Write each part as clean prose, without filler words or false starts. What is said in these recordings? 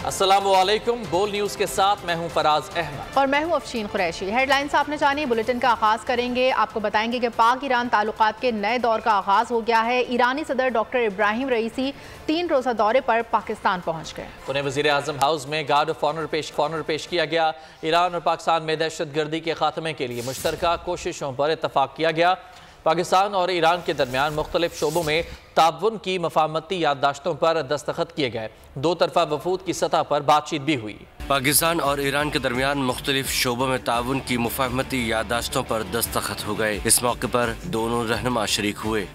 अस्सलामुअलैकुम। बोल न्यूज़ के साथ मैं हूं फराज अहमद और मैं हूं अफशीन कुरैशी। हेडलाइंस आपने जानी, बुलेटिन का आगाज करेंगे। आपको बताएंगे कि पाक ईरान ताल्लुकात के नए दौर का आगाज हो गया है। ईरानी सदर डॉक्टर इब्राहिम रईसी 3 रोज़ा दौरे पर पाकिस्तान पहुंच गए। उन्हें वज़ीर आज़म हाउस में गार्ड ऑफ ऑनर पेश किया गया। ईरान और पाकिस्तान में दहशतगर्दी के खात्मे के लिए मुश्तरका कोशिशों पर इत्तफाक किया गया। पाकिस्तान और ईरान के दरमियान मुख्तलिफ शोबों में ताउन की मफाहमती याददाश्तों पर दस्तखत किए गए। 2 तरफा वफूद की सतह पर बातचीत भी हुई। पाकिस्तान और ईरान के दरमियान मुख्तलिफ शोबों में ताउन की मुफाहमती याददाश्तों पर दस्तखत हो गए। इस मौके पर दोनों रहनुमा शरीक हुए।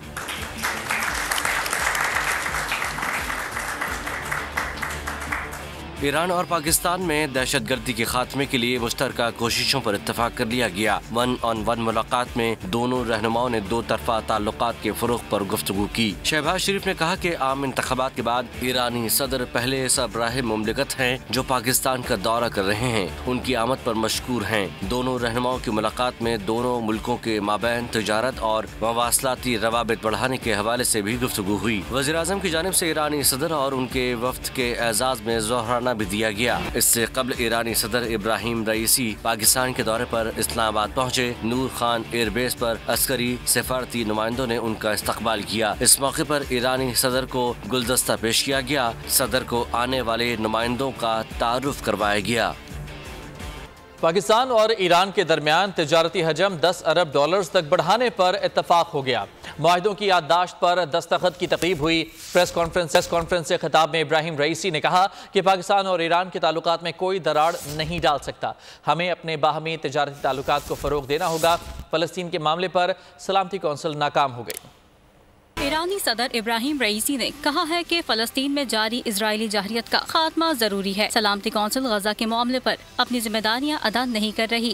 ईरान और पाकिस्तान में दहशतगर्दी के खात्मे के लिए मुश्तरका कोशिशों पर इत्तफाक कर लिया गया। 1-on-1 मुलाकात में दोनों रहनुमाओं ने 2 तरफा ताल्लुकात के फरोग पर गुफ्तगू की। शहबाज शरीफ ने कहा कि आम इंतखाबात के बाद ईरानी सदर पहले सरबराह मुमलिकत हैं जो पाकिस्तान का दौरा कर रहे हैं। उनकी आमद पर मशकूर हैं। दोनों रहनुमाओं की मुलाकात में दोनों मुल्कों के माबैन तिजारत और मवासलाती रवाबित बढ़ाने के हवाले से भी गुफ्तगू हुई। वज़ीर आज़म की जानिब से ईरानी सदर और उनके वफ्द के एजाज में जोहराना भी दिया गया। इससे कबल ईरानी सदर इब्राहिम रईसी पाकिस्तान के दौरे पर इस्लामाबाद पहुंचे। नूर खान एयरबेस पर अस्करी सिफारती नुमाइंदों ने उनका इस्तकबाल किया। इस मौके पर ईरानी सदर को गुलदस्ता पेश किया गया। सदर को आने वाले नुमाइंदों का तारुफ करवाया गया। पाकिस्तान और ईरान के दरमियान तिजारती हजम 10 अरब डॉलर्स तक बढ़ाने पर इत्तफाक हो गया। मुआहिदों की याददाश्त पर दस्तखत की तकरीब हुई। प्रेस कॉन्फ्रेंस से खिताब में इब्राहिम रईसी ने कहा कि पाकिस्तान और ईरान के ताल्लुकात में कोई दरार नहीं डाल सकता। हमें अपने बाहमी तिजारती ताल्लुकात को फ़रोग देना होगा। फ़लस्तीन के मामले पर सलामती कौंसिल नाकाम हो गई। ईरानी सदर इब्राहिम रईसी ने कहा है कि फ़लस्तीन में जारी इजरायली जाहरियत का खात्मा जरूरी है। सलामती कौंसिल गजा के मामले पर अपनी जिम्मेदारियां अदा नहीं कर रही।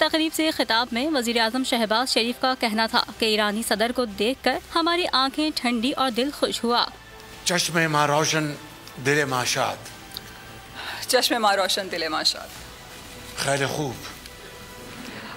तकरीब से खिताब में वज़ीर आज़म शहबाज शरीफ का कहना था कि ईरानी सदर को देखकर हमारी आंखें ठंडी और दिल खुश हुआ। चश्मे माँ रोशन दिल माँ शाद, चश्मे माँ रोशन दिल माँ शाद। खैर खूब,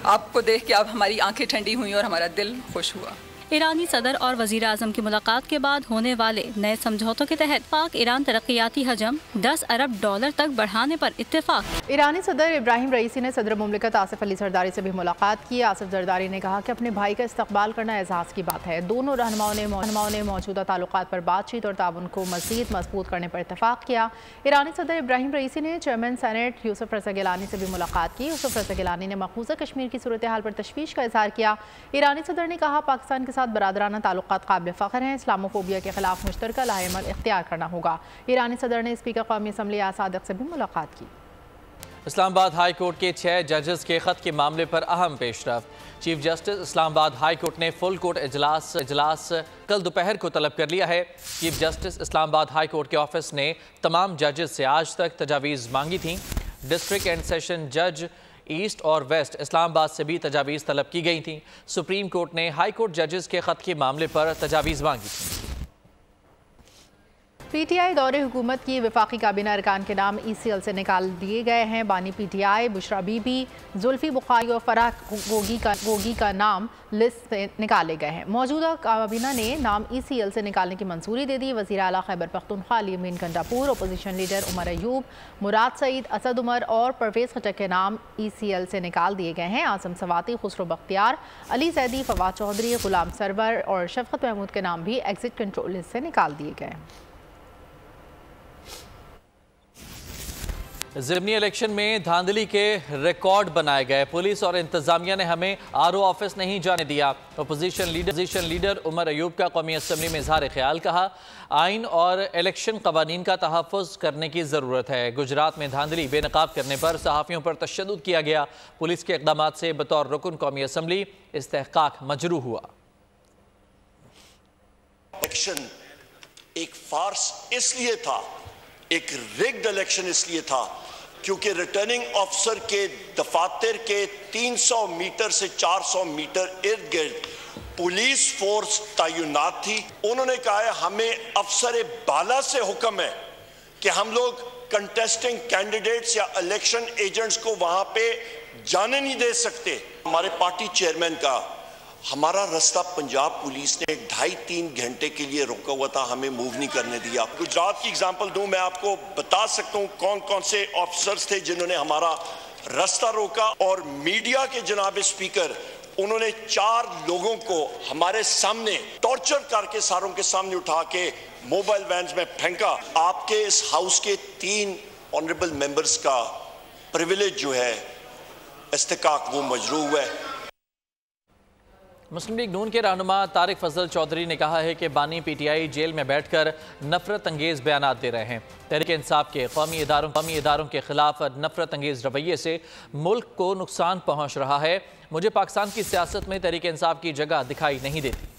आपको देख के अब हमारी आंखें ठंडी हुई और हमारा दिल खुश हुआ। ईरानी सदर और वज़ीर आज़म की मुलाकात के बाद होने वाले नए समझौतों के तहत पाक ईरान तरक्याती हजम 10 अरब डॉलर तक बढ़ाने पर इत्तेफाक। ईरानी सदर इब्राहिम रईसी ने सदर मुमलिकत आसिफ अली जरदारी से भी मुलाकात की। आसिफ जरदारी ने कहा कि अपने भाई का इस्तकबाल करना एजाज़ की बात है। दोनों रहनुमाओं ने मौजूदा ताल्लुकात पर बातचीत और ताउन को मज़ीद मजबूत करने पर इत्तेफाक किया। ईरानी सदर इब्राहिम रईसी ने चेयरमैन सेनेट यूसुफ रज़ा गिलानी से भी मुलाकात की। यूसुफ रज़ा गिलानी ने मकबूजा कश्मीर की सूरत हाल पर तशवीश का इजहार किया। ईरानी सदर ने कहा पाकिस्तान के साथ बरादराना ताल्लुकात काबिल फ़ख्र हैं। इस्लामोफोबिया के खिलाफ मुश्तरका लाएमल इख्तियार करना होगा। ईरानी सदर ने स्पीकर कौमी असम्बली आसादिक से भी मुलाकात की। इस्लामाबाद हाई कोर्ट के 6 जजेस के खत के मामले पर अहम पेशरफ। Chief justice Islamabad high court ने फुल कोर्ट इजलास कल दोपहर को तलब कर लिया है। Chief justice Islamabad high court के ऑफिस ने तमाम जजेस से आज तक तजावीज़ मांगी थी। डिस्ट्रिक्ट एंड सेशन जज ईस्ट और वेस्ट इस्लामाबाद से भी तजावीज़ तलब की गई थी। सुप्रीम कोर्ट ने हाई कोर्ट जजेस के खत के मामले पर तजावीज़ मांगी थी। PTI दौरे हुकूमत की वफाकी काबीना अरकान के नाम ECL से निकाल दिए गए हैं। बानी PTI बुशरा बीबी, जुल्फी बुखारी और फराह गोगी का नाम लिस्ट से निकाले गए हैं। मौजूदा काबीना ने नाम ECL से निकालने की मंजूरी दे दी। वज़ीर आला खैबर पख्तूनख्वा अली अमीन गंडापुर, अपोजिशन लीडर उमर अयूब, मुराद सईद, असद उमर और परवेज़ खटक के नाम ECL से निकाल दिए गए हैं। आसम सवाती, खुसरो बख्तियार, अली जैदी, फवाद चौधरी, गुलाम सरवर और शफकत महमूद के नाम भी एग्जिट कंट्रोल लिस्ट से निकाल दिए गए। ज़िमनी इलेक्शन में धांधली के रिकॉर्ड बनाए गए। पुलिस और इंतजामिया ने हमें RO ऑफिस नहीं जाने दिया। अपोजिशन लीडर उमर अयूब का कौमी असम्बली में इजहार ख्याल। कहा आइन और इलेक्शन कवानीन का तहफ़्फ़ुज़ करने की ज़रूरत है। गुजरात में धांधली बेनकाब करने पर सहाफ़ियों पर तशद्दुद किया गया। पुलिस के इक़दामात से बतौर रुकन कौमी असम्बली इस्तेहक़ाक़ मजरू हुआ। इलेक्शन एक फार्स इसलिए था, एक रिग्ड इलेक्शन इसलिए था क्योंकि रिटर्निंग ऑफिसर के दफातर के 300 मीटर से 400 मीटर इर्द गिर्द पुलिस फोर्स तैनात थी। उन्होंने कहा है हमें अफसर बाला से हुक्म है कि हम लोग कंटेस्टिंग कैंडिडेट्स या इलेक्शन एजेंट्स को वहां पे जाने नहीं दे सकते। हमारे पार्टी चेयरमैन का हमारा रास्ता पंजाब पुलिस ने 2.5-3 घंटे के लिए रोका हुआ था, हमें मूव नहीं करने दिया। गुजरात की एग्जांपल दूं, मैं आपको बता सकता हूं कौन कौन से ऑफिसर्स थे जिन्होंने हमारा रास्ता रोका। और मीडिया के जनाब स्पीकर, उन्होंने 4 लोगों को हमारे सामने टॉर्चर करके सारों के सामने उठा के मोबाइल वैन्स में फेंका। आपके इस हाउस के 3 ऑनरेबल मेंबर्स का प्रिविलेज जो है इस्तिकाक वो मजरू हुआ है। मुस्लिम लीग नून के रहनुमा तारिक फजल चौधरी ने कहा है कि बानी पीटीआई जेल में बैठकर नफरत अंगेज बयानात दे रहे हैं। तहरीक इंसाफ के कौमी इदारों के खिलाफ नफरत अंगेज रवैये से मुल्क को नुकसान पहुंच रहा है। मुझे पाकिस्तान की सियासत में तहरीक इंसाफ की जगह दिखाई नहीं देती।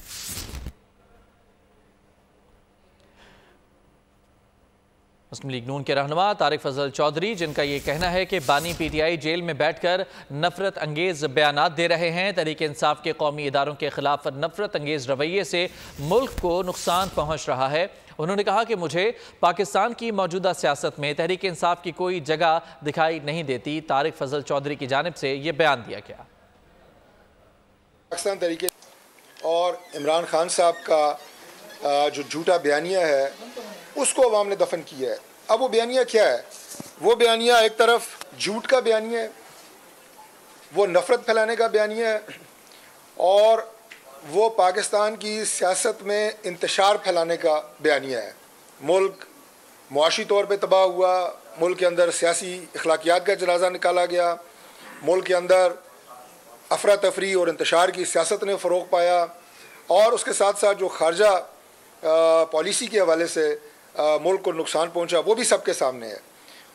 मुस्लिम लीग नून के रहनुमा तारिक फजल चौधरी, जिनका ये कहना है कि बानी पीटीआई जेल में बैठकर नफरत अंगेज बयानात दे रहे हैं। तहरीक इंसाफ के कौमी इदारों के खिलाफ नफरत अंगेज रवैये से मुल्क को नुकसान पहुंच रहा है। उन्होंने कहा कि मुझे पाकिस्तान की मौजूदा सियासत में तहरीक इंसाफ की कोई जगह दिखाई नहीं देती। तारिक फजल चौधरी की जानिब से ये बयान दिया गया। पाकिस्तान तरीके और इमरान खान साहब का जो झूठा बयानिया है उसको अवाम ने दफन किया है। अब वो बयानिया क्या है? वो बयानिया एक तरफ झूठ का बयानिया है, वो नफरत फैलाने का बयानिया है, और वो पाकिस्तान की सियासत में इंतशार फैलाने का बयानिया है। मुल्क मुआशी तौर पे तबाह हुआ, मुल्क के अंदर सियासी अखलाकियात का जनाजा निकाला गया, मुल्क के अंदर अफरा तफरी और इंतशार की सियासत ने फ़रोग पाया, और उसके साथ साथ जो खारजा पॉलिसी के हवाले से मुल्क को नुकसान पहुंचा वो भी सबके सामने है।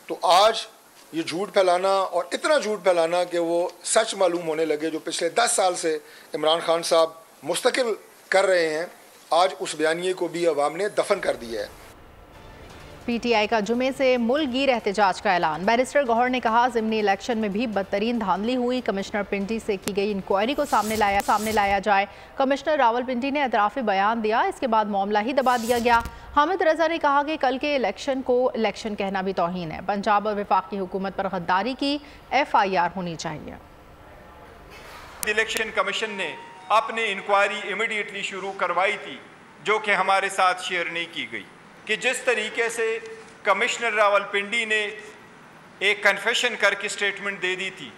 तो आज ये झूठ फैलाना, और इतना झूठ फैलाना कि वो सच मालूम होने लगे, जो पिछले 10 साल से इमरान खान साहब मुस्तकिल कर रहे हैं, आज उस बयानिए को भी अवाम ने दफन कर दिया है। पीटीआई का जुमे से मुल्कगीर एहतजाज का ऐलान। बैरिस्टर गौहर ने कहा, ज़िमनी इलेक्शन में भी बदतरीन धांधली हुई, कमिश्नर पिंटी से की गई इंक्वायरी को सामने लाया जाए। कमिश्नर रावलपिंडी ने एतराफ़ी बयान दिया, इसके बाद मामला ही दबा दिया गया। हामिद रजा ने कहा कि कल के इलेक्शन को इलेक्शन कहना भी तौहीन है। पंजाब और वफाकी हुकूमत पर गद्दारी की FIR होनी चाहिए। इलेक्शन कमीशन ने अपनी इंक्वायरी इमीडिएटली शुरू करवाई थी, जो कि हमारे साथ शेयर नहीं की गई, कि जिस तरीके से कमिश्नर रावलपिंडी ने एक कन्फेशन करके स्टेटमेंट दे दी थी,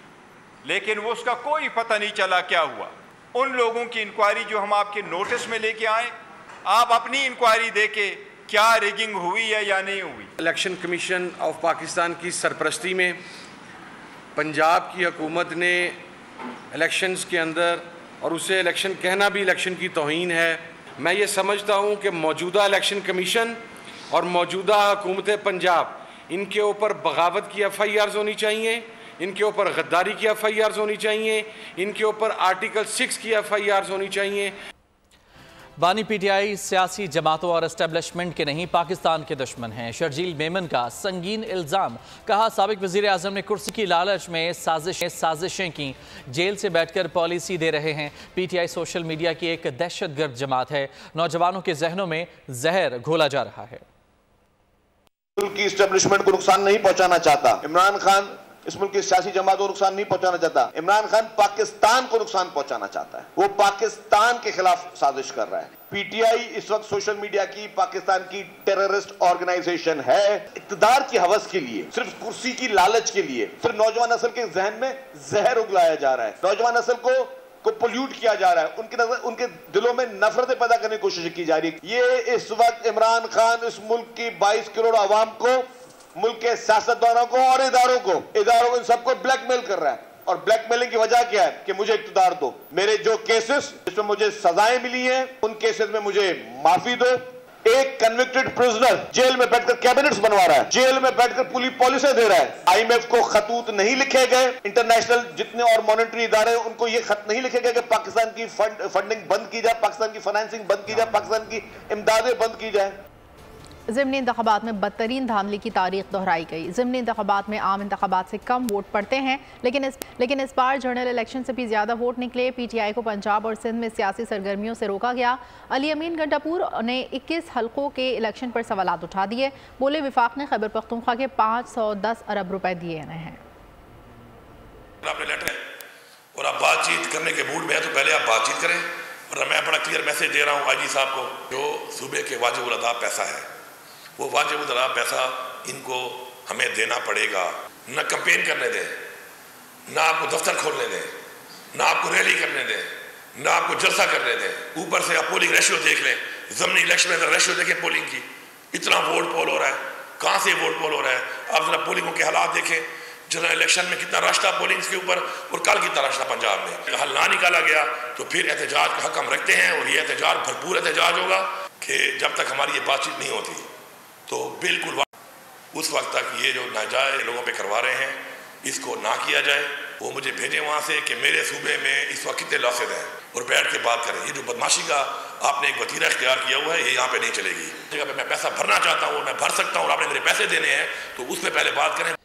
लेकिन वो उसका कोई पता नहीं चला क्या हुआ। उन लोगों की इंक्वायरी जो हम आपके नोटिस में लेके आए, आप अपनी इंक्वायरी देके क्या रिगिंग हुई है या नहीं हुई। इलेक्शन कमीशन ऑफ पाकिस्तान की सरपरस्ती में पंजाब की हुकूमत ने इलेक्शंस के अंदर, और उसे इलेक्शन कहना भी इलेक्शन की तौहीन है। मैं ये समझता हूँ कि मौजूदा इलेक्शन कमीशन और मौजूदा हुकूमत पंजाब, इनके ऊपर बगावत की FIRs होनी चाहिए, इनके ऊपर गद्दारी की FIRs होनी चाहिए, इनके ऊपर आर्टिकल 6 की FIRs होनी चाहिए। बानी पीटीआई सियासी जमातों और एस्टेब्लिशमेंट के नहीं, पाकिस्तान के दुश्मन हैं। शर्जील मेमन का संगीन इल्ज़ाम। कहा, साबिक वज़ीर आज़म ने कुर्सी की लालच में साजिशें की, जेल से बैठकर पॉलिसी दे रहे हैं। पीटीआई सोशल मीडिया की एक दहशतगर्द जमात है, नौजवानों के जहनों में जहर घोला जा रहा है। मुल्क की एस्टेब्लिशमेंट को नुकसान नहीं पहुंचाना चाहता इमरान खान, इस मुल्क की सियासी जमात को नुकसान नहीं पहुंचाना चाहता। इमरान खान पाकिस्तान को नुकसान पहुंचाना चाहता है, वो पाकिस्तान के खिलाफ साजिश कर रहा है। पीटीआई इस वक्त सोशल मीडिया की पाकिस्तान की टेररिस्ट ऑर्गेनाइजेशन है। इक़्तिदार की हवस के लिए, सिर्फ कुर्सी की लालच के लिए, सिर्फ नौजवान नस्ल के जहन में जहर उगलाया जा रहा है, नौजवान नस्ल को पोल्यूट किया जा रहा है, उनके दिलों में नफरतें पैदा करने की कोशिश की जा रही है। ये इस वक्त इमरान खान इस मुल्क की 22 करोड़ आवाम को, मुल्क के सियासतदानों को और इदारों को इन सबको ब्लैकमेल कर रहा है। और ब्लैकमेलिंग की वजह क्या है? कि मुझे इक़्तिदार दो, मेरे जो केसेस जिसमें मुझे सजाएं मिली हैं उन केसेस में मुझे माफी दो। एक कन्विक्टेड प्रिजनर जेल में बैठकर कैबिनेट्स बनवा रहा है, जेल में बैठकर पूरी पॉलिसी दे रहा है। IMF को खतूत नहीं लिखे गए, इंटरनेशनल जितने और मॉनेटरी इदारे उनको ये खत नहीं लिखे गए कि पाकिस्तान की फंडिंग बंद की जाए, पाकिस्तान की फाइनेंसिंग बंद की जाए, पाकिस्तान की इमदादें बंद की जाए। ज़िमनी इंतखाबात में बदतरीन धांधली की तारीख दोहराई गई। ज़िमनी इंतखाबात में आम इंतखाबात से कम वोट पड़ते हैं, लेकिन इस बार जनरल इलेक्शन से भी ज़्यादा वोट निकले। PTI को पंजाब और सिंध में सियासी सरगर्मियों से रोका गया। अली अमीन गंडापुर ने 21 हल्कों के इलेक्शन पर सवालात उठा दिए। बोले वफाक ने खैबर पख्तूनख्वा के 510 अरब रुपए दिए हैं। और आप बातचीत करने के मूड में है तो पहले आप बातचीत करें। और मैं बड़ा क्लियर मैसेज दे रहा हूँ IG साहब को, जो सूबे के वाजिबुल अदा पैसा है, वो वाजिबुल अदा पैसा इनको हमें देना पड़ेगा। न कैंपेन करने दें, ना आपको दफ्तर खोलने दें, ना आपको रैली करने दें, ना आपको जलसा करने दें। ऊपर से आप पोलिंग रेशियो देख लें, ज़मीनी इलेक्शन में रेशियो देखें पोलिंग की, इतना वोट पोल हो रहा है, कहाँ से वोट पोल हो रहा है। आप जरा पोलिंगों के हालात देखें, जनरल इलेक्शन में कितना रश था पोलिंग्स के ऊपर, और कल कितना रश था पंजाब में। हल ना निकाला गया तो फिर एहतजाज का हक हम रखते हैं, और ये एहतजाज भरपूर एहतजाज होगा कि जब तक हमारी ये बातचीत नहीं होती तो बिल्कुल उस वक्त तक ये जो नाजायज लोगों पे करवा रहे हैं इसको ना किया जाए। वो मुझे भेजें वहाँ से कि मेरे सूबे में इस वक्त कितने लॉसेज हैं, और बैठ के बात करें। ये जो बदमाशी का आपने एक वतीरा इख्तियार किया हुआ है, ये यहाँ पे नहीं चलेगी। जगह पे मैं पैसा भरना चाहता हूँ, मैं भर सकता हूँ, और आपने मेरे पैसे देने हैं तो उस पर पहले बात करें।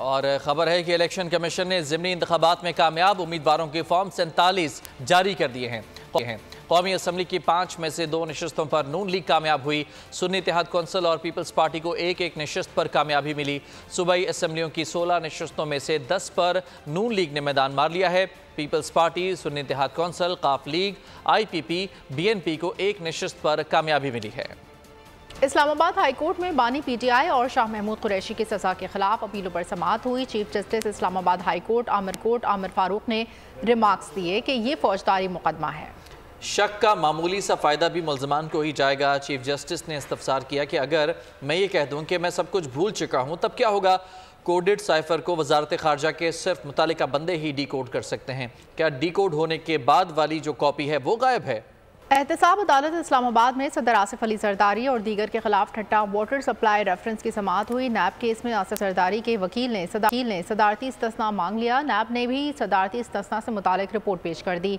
और ख़बर है कि इलेक्शन कमीशन ने ज़िमनी इंतखाबात में कामयाब उम्मीदवारों के फॉर्म 47 जारी कर दिए हैं। कौमी असम्बली की 5 में से 2 नशस्तों पर नून लीग कामयाब हुई। सुन्नी इत्तेहाद कौंसिल और पीपल्स पार्टी को एक नशस्त पर कामयाबी मिली। सूबाई असम्बलियों की 16 नशस्तों में से 10 पर नून लीग ने मैदान मार लिया है। पीपल्स पार्टी, सुन्नी इत्तेहाद कौंसिल, काफ लीग, IPP, BNP को 1 नशस्त पर कामयाबी मिली है। इस्लामाबाद हाई कोर्ट में बानी PTI और शाह महमूद कुरैशी की सज़ा के खिलाफ अपीलों पर समाअत हुई। Chief justice Islamabad high court Aamir Farooq ने रिमार्क्स दिए कि ये फौजदारी मुकदमा है। शक का मामूली सा फ़ायदा भी मुल्ज़मान को ही जाएगा। चीफ जस्टिस ने इस्तफसार किया कि अगर मैं ये कह दूँ कि मैं सब कुछ भूल चुका हूँ तब क्या होगा। कोडेड साइफर को वजारत खारजा के सिर्फ मुतालिका बंदे ही डी कोड कर सकते हैं। क्या डी कोड होने के बाद वाली जो कॉपी है वो गायब है? एहतसाब अदालत इस्लामाबाद में सदर आसिफ अली जरदारी और दीगर के खिलाफ ठट्टा वाटर सप्लाई रेफरेंस की समाअत हुई। नैब केस में आसिफ जरदारी के वकील ने सदारती इस्तस्ना मांग लिया। नैब ने भी सदारती इस्तस्ना से मुतालिक रिपोर्ट पेश कर दी।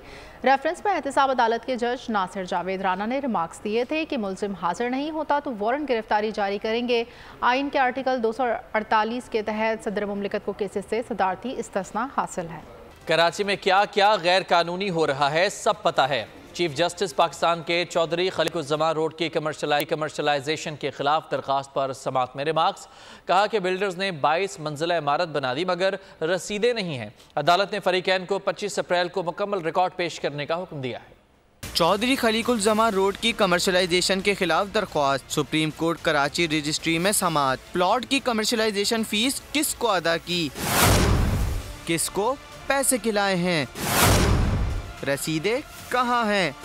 रेफरेंस में एहतसाब अदालत के जज नासिर जावेद राना ने रिमार्क्स दिए थे कि मुल्जिम हाजिर नहीं होता तो वारंट गिरफ्तारी जारी करेंगे। आइन के आर्टिकल 248 के तहत सदर मुमलिकत को केसेस से सदारती इस्तस्ना हासिल है। कराची में क्या क्या गैर कानूनी हो रहा है सब पता है। चीफ जस्टिस पाकिस्तान के चौधरी खलीकुज़्ज़मान रोड की कमर्शलाइजेशन के खिलाफ दरख्वास्त पर समाअत में रिमार्क्स। कहा कि बिल्डर्स ने 22 मंजिला इमारत बना दी मगर रसीदें नहीं हैं। अदालत ने फरीकैन को 25 अप्रैल को मुकम्मल रिकॉर्ड पेश करने का हुक्म दिया है। चौधरी खलीकुज़्ज़मान रोड की कमर्शलाइजेशन के खिलाफ दरख्वास्त, सुप्रीम कोर्ट कराची रजिस्ट्री में समाअत। प्लॉट की कमर्शलाइजेशन फीस किसको अदा की, किसको पैसे खिलाए हैं, रसीदें कहाँ हैं?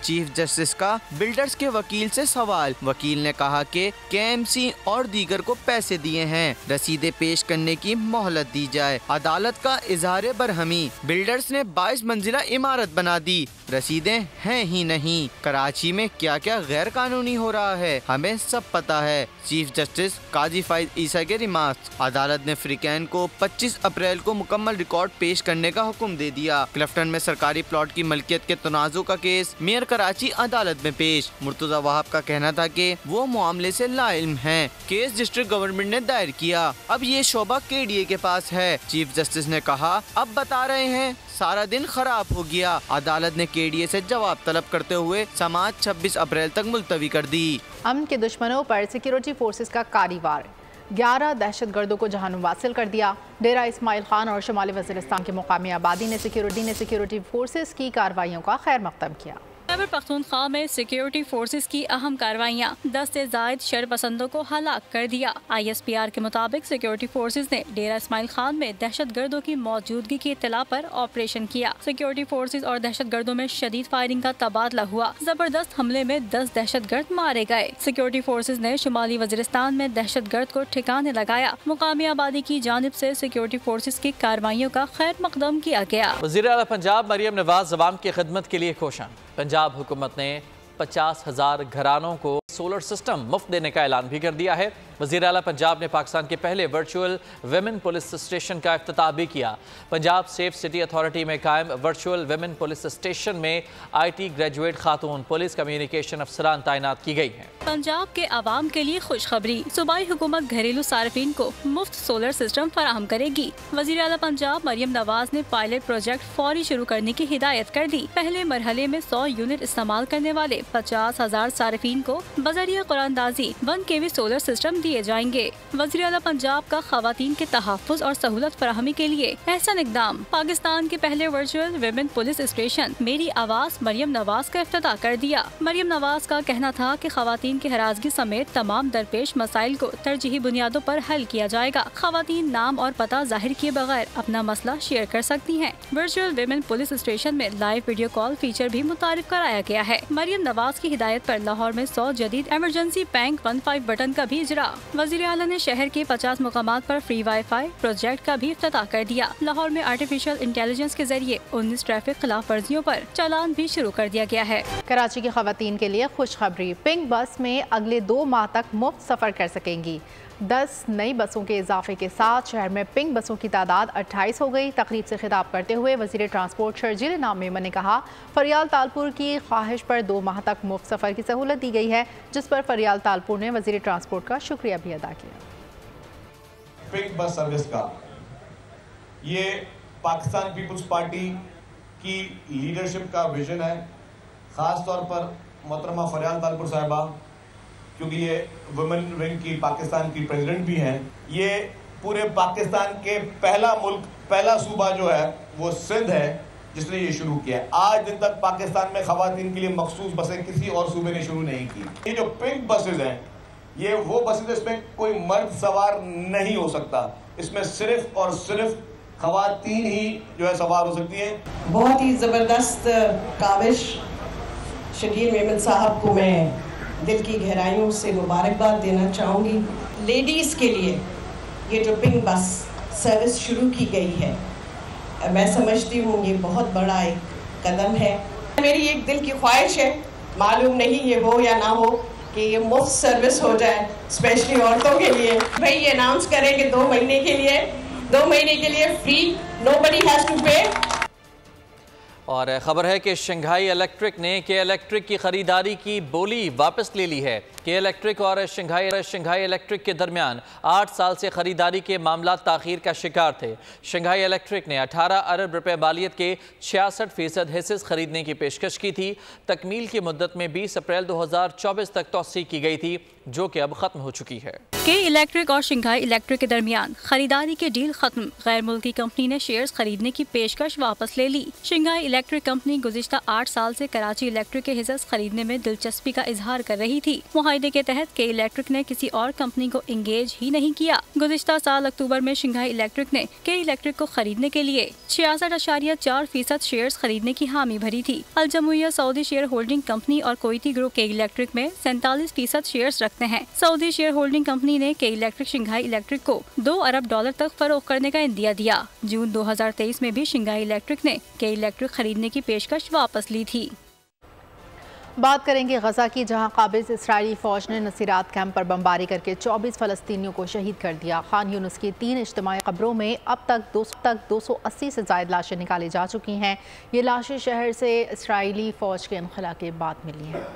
चीफ जस्टिस का बिल्डर्स के वकील से सवाल। वकील ने कहा कि KMC और दीगर को पैसे दिए हैं, रसीदें पेश करने की मोहलत दी जाए। अदालत का इजहार बरहमी, बिल्डर्स ने 22 मंजिला इमारत बना दी, रसीदें हैं ही नहीं। कराची में क्या क्या गैर कानूनी हो रहा है हमें सब पता है। चीफ जस्टिस काजी फाइज ईसा के रिमार्क्स। अदालत ने फरीकैन को 25 अप्रैल को मुकम्मल रिकॉर्ड पेश करने का हुक्म दे दिया। क्लिफ्टन में सरकारी प्लॉट की मलकियत के तनाज़ुर का केस मेयर कराची अदालत में पेश। मुर्तजा वहाब का कहना था कि वो मामले से लाइल्म हैं। केस डिस्ट्रिक्ट गवर्नमेंट ने दायर किया, अब ये शोबा KDA के पास है। चीफ जस्टिस ने कहा अब बता रहे हैं सारा दिन खराब हो गया। अदालत ने KDA से जवाब तलब करते हुए समाअत 26 अप्रैल तक मुलतवी कर दी। अमन के दुश्मनों पर सिक्योरिटी फोर्सेस का कारी-वार, 11 दहशतगर्दों को जहानुम वासिल कर दिया। डेरा इस्माइल खान और शुमाली वज़ीरिस्तान के मुकामी आबादी ने सिक्योरिटी फोर्सेस की कार्रवाइयों का खैर मकदम किया। खैबर पख्तूनख्वा में सिक्योरिटी फोर्सेस की अहम कार्रवाइयाँ, 10 से जायद शर पसंदों को हलाक कर दिया। ISPR के मुताबिक सिक्योरिटी फोर्सेस ने डेरा इस्माइल खान में दहशत गर्दों की मौजूदगी की इत्तला पर ऑपरेशन किया। सिक्योरिटी फोर्सेस और दहशत गर्दों में शदीद फायरिंग का तबादला हुआ। जबरदस्त हमले में 10 दहशत गर्द मारे गए। सिक्योरिटी फोर्सेस ने शुमाली वज़ीरिस्तान में दहशत गर्द को ठिकाने लगाया। मुकामी आबादी की जानिब से सिक्योरिटी फोर्सेस की कार्रवाइयों का खैर मकदम किया गया। वज़ीर आला पंजाब मरियम नवाज अवाम की खिदमत के लिए कोशां। पंजाब हुकूमत ने 50,000 घरानों को सोलर सिस्टम मुफ्त देने का ऐलान भी कर दिया है। वज़ीर आला पंजाब ने पाकिस्तान के पहले वर्चुअल विमेन पुलिस स्टेशन का इफ्तिताह भी किया। पंजाब सेफ सिटी अथॉरिटी में कायम वर्चुअल विमेन पुलिस स्टेशन में IT graduate Khatoon police communication अफसरान तैनात की गई हैं। पंजाब के आवाम के लिए खुशखबरी, सूबाई हुकूमत घरेलू सार्फिन को मुफ्त सोलर सिस्टम फराहम करेगी। वज़ीर आला पंजाब मरियम नवाज ने पायलट प्रोजेक्ट फौरी शुरू करने की हिदायत कर दी। पहले मरहले में 100 यूनिट इस्तेमाल करने वाले 50,000 सार्फिन को बजरिया कुरानदाजी 1 kV सोलर सिस्टम दिए जाएंगे। वज़ीर आला पंजाब का खवातीन के तहफ़्फ़ुज़ और सहूलत फराहमी के लिए ऐसा इक़दाम। पाकिस्तान के पहले वर्चुअल विमेन पुलिस स्टेशन मेरी आवाज़ मरियम नवाज का इफ्तिताह कर दिया। मरियम नवाज का कहना था कि खवातीन की हरासगी समेत तमाम दरपेश मसाइल को तरजीही बुनियादों पर हल किया जाएगा। खवातीन नाम और पता जाहिर किए बगैर अपना मसला शेयर कर सकती हैं। वर्चुअल विमेन पुलिस स्टेशन में लाइव वीडियो कॉल फीचर भी मुतारिफ कराया गया है। मरियम नवाज की हिदायत पर लाहौर में 100 जदीद इमरजेंसी बैंक 15 बटन का भी इजरा। वज़ीर आला ने शहर के 50 मुकामात पर फ्री वाईफाई प्रोजेक्ट का भी इफ्तिताह कर दिया। लाहौर में आर्टिफिशियल इंटेलिजेंस के जरिए 19 ट्रैफिक खिलाफ वर्जियों पर चालान भी शुरू कर दिया गया है। कराची की खवातीन के लिए खुशखबरी, पिंक बस में अगले 2 माह तक मुफ्त सफर कर सकेंगी। 10 नई बसों के इजाफे के साथ शहर में पिंक बसों की तादाद 28 हो गई। तकरीब से खिताब करते हुए वज़ीर ट्रांसपोर्ट शर्जील इनाम मेमन ने कहा, फरियाल तालपुर की ख्वाहिश पर 2 माह तक मुफ्त सफ़र की सहूलत दी गई है, जिस पर फरियाल तालपुर ने वज़ीर ट्रांसपोर्ट का शुक्रिया भी अदा किया। पिंक बस सर्विस का ये पाकिस्तान पीपल्स पार्टी की लीडरशिप का विजन है। ख़ास तौर पर मोहतरमा फरियाल तालपुर साहिबा, क्योंकि ये वुमेन विंग की पाकिस्तान की प्रेसिडेंट भी हैं। ये पूरे पाकिस्तान के पहला सूबा जो है वो सिंध है जिसने ये शुरू किया। आज दिन तक पाकिस्तान में खवातीन के लिए मखसूस बसें किसी और सूबे ने शुरू नहीं की। ये जो पिंक बसेज हैं ये वो बसेज इसमें कोई मर्द सवार नहीं हो सकता, इसमें सिर्फ और सिर्फ खवातीन ही जो है सवार हो सकती हैं। बहुत ही ज़बरदस्त काविश शकील मेमन साहब को मैं दिल की गहराइयों से मुबारकबाद देना चाहूँगी। लेडीज़ के लिए ये जो पिंक बस सर्विस शुरू की गई है, मैं समझती हूँ ये बहुत बड़ा एक कदम है। मेरी एक दिल की ख्वाहिश है, मालूम नहीं ये हो या ना हो, कि ये मुफ्त सर्विस हो जाए स्पेशली औरतों के लिए। भाई ये अनाउंस करें कि 2 महीने के लिए फ्री, नोबडी हैज़ टू पे। और ख़बर है कि शंघाई इलेक्ट्रिक ने के इलेक्ट्रिक की ख़रीदारी की बोली वापस ले ली है। के इलेक्ट्रिक और शंघाई इलेक्ट्रिक के दरमियान 8 साल से ख़रीदारी के मामला ताख़ीर का शिकार थे। शंघाई इलेक्ट्रिक ने 18 अरब रुपए मालियत के 66% हिस्सेस खरीदने की पेशकश की थी। तकमील की मुद्दत में 20 अप्रैल 2024 तक तौसीक की गई थी, जो कि अब ख़त्म हो चुकी है। के इलेक्ट्रिक और शंघाई इलेक्ट्रिक के दरमियान खरीदारी के डील खत्म। गैर मुल्की कंपनी ने शेयर्स खरीदने की पेशकश वापस ले ली। शंघाई इलेक्ट्रिक कंपनी गुज़िश्ता 8 साल से कराची इलेक्ट्रिक के हिस्से खरीदने में दिलचस्पी का इजहार कर रही थी। मुआहदे के तहत के इलेक्ट्रिक ने किसी और कंपनी को इंगेज ही नहीं किया। गुज़िश्ता साल अक्टूबर में शंघाई इलेक्ट्रिक ने के इलेक्ट्रिक को खरीदने के लिए 66.4% शेयर्स खरीदने की हामी भरी थी। अल जमुइया सऊदी शेयर होल्डिंग कंपनी और कोईती ग्रुप के इलेक्ट्रिक में 47% शेयर्स रखते हैं। सऊदी शेयर होल्डिंग कंपनी ने के इलेक्ट्रिक शंघाई इलेक्ट्रिक को $2 अरब तक फरोख्त करने का इंदिया दिया। जून 2023 में भी शंघाई इलेक्ट्रिक ने के इलेक्ट्रिक खरीदने की पेशकश वापस ली थी। बात करेंगे गजा की, जहां काबिज इसराइली फौज ने नसीरात कैंप पर बमबारी करके 24 फलस्तीनियों को शहीद कर दिया। खान यूनुस की 3 इज्तिमाई कब्रों में अब तक 280 से ज़ायद लाशें निकाली जा चुकी हैं। ये लाशें शहर से इसराइली फौज के इनखला के बाद मिली हैं।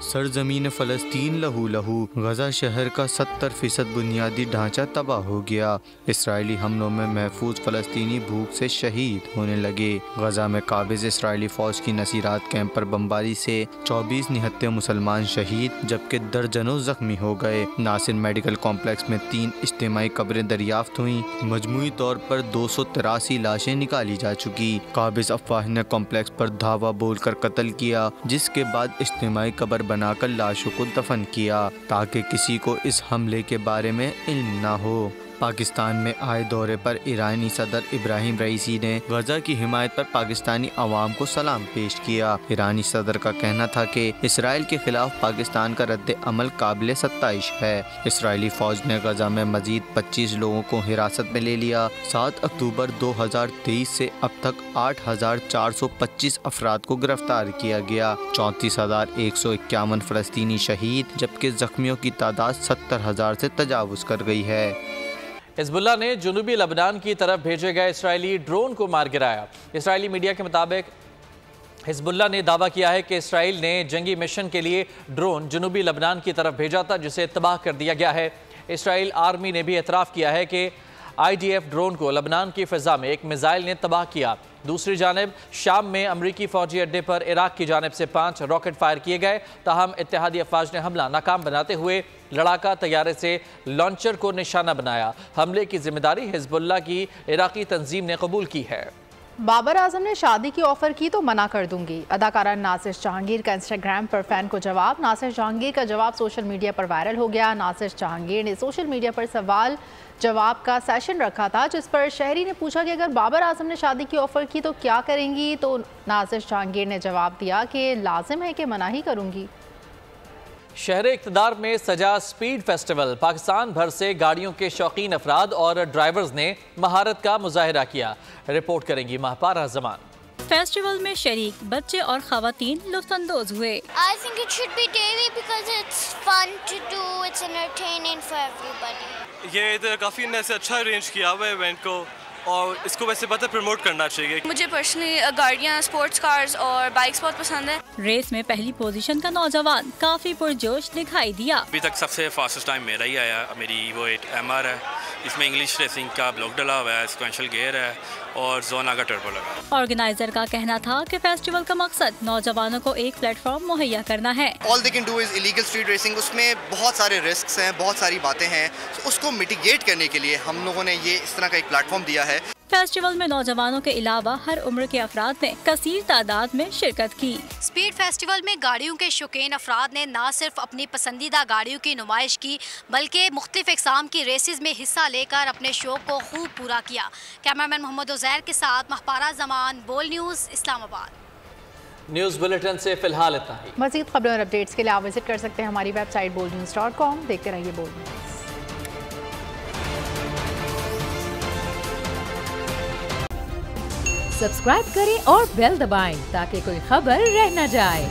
सरजमीन फ़लस्तीन लहू लहू, गजा शहर का 70% बुनियादी ढांचा तबाह हो गया। इसराइली हमलों में महफूज फ़लस्तीनी भूख से शहीद होने लगे। गजा में काबिज इसराइली फ़ौज की नसीरात कैंप पर बमबारी से 24 निहत्ते मुसलमान शहीद जबकि दर्जनों जख्मी हो गए। नासिर मेडिकल कॉम्प्लेक्स में 3 इज्तिमाई कब्रें दरियाफ्त हुई। मजमूई तौर पर 283 लाशें निकाली जा चुकी। काबिज अफवाह ने कॉम्प्लेक्स पर धावा बोलकर कत्ल किया, जिसके बाद इज्तिमाई कब्र बनाकर लाशों को दफन किया ताकि किसी को इस हमले के बारे में इल्म न हो। पाकिस्तान में आए दौरे पर ईरानी सदर इब्राहिम रईसी ने गजा की हिमायत पर पाकिस्तानी अवाम को सलाम पेश किया। ईरानी सदर का कहना था कि इसराइल के खिलाफ पाकिस्तान का रद्द अमल काबिल सत्ताइश है। इसराइली फौज ने गजा में मजीद 25 लोगों को हिरासत में ले लिया। 7 अक्टूबर 2023 से अब तक 8,425 अफराद को गिरफ्तार किया गया। 34,151 फलस्तीनी शहीद, जबकि जख्मियों की तादाद 70,000 से तजावुज कर गई है। हिजबुल्लाह ने जुनूबी लबनान की तरफ भेजे गए इसराइली ड्रोन को मार गिराया। इसराइली मीडिया के मुताबिक हिजबुल्लाह ने दावा किया है कि इसराइल ने जंगी मिशन के लिए ड्रोन जुनूबी लबनान की तरफ भेजा था, जिसे तबाह कर दिया गया है। इसराइल आर्मी ने भी एतराफ़ किया है कि IDF ड्रोन को लबनान की फ़िज़ा में एक मिसाइल ने तबाह किया। दूसरी जानिब शाम में अमरीकी फ़ौजी अड्डे पर इराक की जानिब से 5 रॉकेट फायर किए गए। ताहम इत्तेहादी अफवाज ने हमला नाकाम बनाते हुए लड़ाका तैयारे से लॉन्चर को निशाना बनाया। हमले की जिम्मेदारी हिजबुल्लाह की इराकी तंजीम ने कबूल की है। बाबर आजम ने शादी की ऑफर की तो मना कर दूंगी। अदाकारा नासिर जहांगीर का इंस्टाग्राम पर फैन को जवाब। नासिर जहांगीर का जवाब सोशल मीडिया पर वायरल हो गया। नासिर जहांगीर ने सोशल मीडिया पर सवाल जवाब का सेशन रखा था, जिस पर शहरी ने पूछा कि अगर बाबर आजम ने शादी की ऑफर की तो क्या करेंगी। तो नासिर जहांगीर ने जवाब दिया कि लाजिम है कि मना ही करूंगी। शहर इक़्तिदार में सजा स्पीड फेस्टिवल। पाकिस्तान भर से गाड़ियों के शौकीन अफराद और ड्राइवर्स ने महारत का मुजाहिरा किया। रिपोर्ट करेंगी महपारा जमान। फेस्टिवल में शरीक बच्चे और खवातीन लुत्फानंदोज हुए। I think it should be daily because it's fun to do, it's entertaining for everybody. ये इधर काफ़ी ने ऐसे अच्छा अरेंज किया हुआ है इवेंट को, और इसको वैसे पता प्रमोट करना चाहिए। मुझे पर्सनली गाड़ियाँ, स्पोर्ट्स कार्स और बाइक्स बहुत पसंद है। रेस में पहली पोजीशन का नौजवान काफी पुरजोश दिखाई दिया। अभी तक सबसे फास्टेस्ट टाइम मेरा ही आया। मेरी वो एक MR है, इसमें इंग्लिश रेसिंग का ब्लॉक डला हुआ है, सिक्वेंशियल गियर है और जोना का टर्बो लगा। ऑर्गेनाइजर का कहना था कि फेस्टिवल का मकसद नौजवानों को एक प्लेटफॉर्म मुहैया करना है। All they can do is illegal street racing. उसमें बहुत सारे रिस्क हैं, बहुत सारी बातें हैं, उसको मिटिगेट करने के लिए हम लोगों ने ये इस तरह का एक प्लेटफॉर्म दिया है। फेस्टिवल में नौजवानों के अलावा हर उम्र के अफराद ने कसीर तादाद में शिरकत की। स्पीड फेस्टिवल में गाड़ियों के शौकीन अफराद ने न सिर्फ अपनी पसंदीदा गाड़ियों की नुमाइश की, बल्कि मुख्तलिफ इक़साम की रेसेस में हिस्सा लेकर अपने शौक को खूब पूरा किया। कैमरामैन मोहम्मद उज़ैर के साथ महपारा जमान, बोल न्यूज़, इस्लामाबाद। न्यूज़ बुलेटिन से फिलहाल इतना ही। मज़ीद खबरों और अपडेट्स के लिए आप विजिट कर सकते हैं हमारी वेबसाइट boldnews.com। देखते रहिए बोल्ड न्यूज़। सब्सक्राइब करें और बेल दबाएं ताकि कोई खबर रह न जाए।